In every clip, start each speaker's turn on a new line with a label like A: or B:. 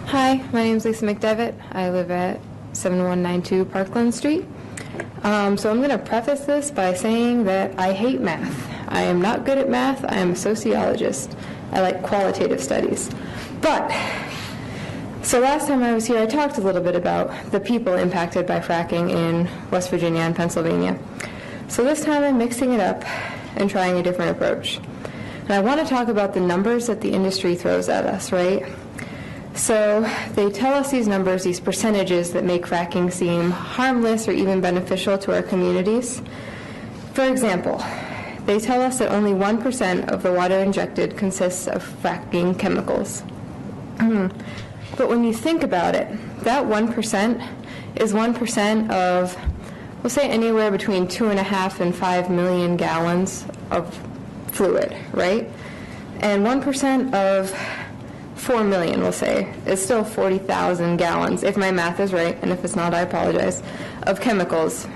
A: Hi, my name is Lisa McDivitt. I live at 7192 Parkland Street. So I'm going to preface this by saying that I hate math. I am not good at math. I am a sociologist. I like qualitative studies. So last time I was here, I talked a little bit about the people impacted by fracking in West Virginia and Pennsylvania. So this time I'm mixing it up and trying a different approach. And I want to talk about the numbers that the industry throws at us, right? So they tell us these numbers, these percentages that make fracking seem harmless or even beneficial to our communities. For example, they tell us that only 1% of the water injected consists of fracking chemicals. But when you think about it, that 1% is 1% of, we'll say, anywhere between 2.5 and 5 million gallons of fluid, right? And 1% of 4 million, we'll say, is still 40,000 gallons, if my math is right, and if it's not, I apologize, of chemicals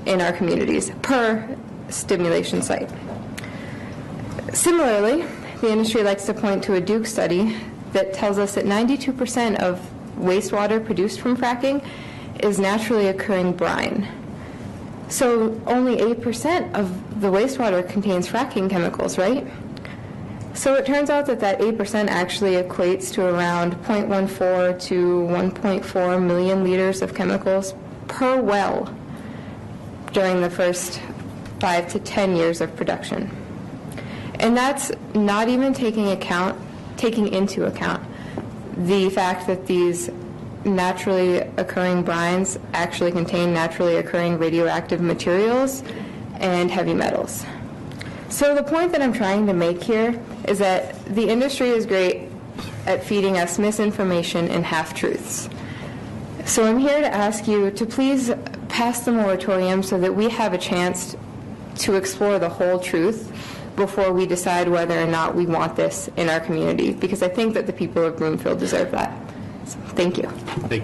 A: in our communities per stimulation site. Similarly, the industry likes to point to a Duke study that tells us that 92% of wastewater produced from fracking is naturally occurring brine. So only 8% of the wastewater contains fracking chemicals, right? So it turns out that 8% actually equates to around 0.14 to 1.4 million liters of chemicals per well during the first 5 to 10 years of production. And that's not even taking into account the fact that these naturally occurring brines actually contain naturally occurring radioactive materials and heavy metals. So the point that I'm trying to make here is that the industry is great at feeding us misinformation and half-truths. So I'm here to ask you to please pass the moratorium so that we have a chance to explore the whole truth before we decide whether or not we want this in our community, because I think that the people of Broomfield deserve that. So, thank you.
B: Thank you.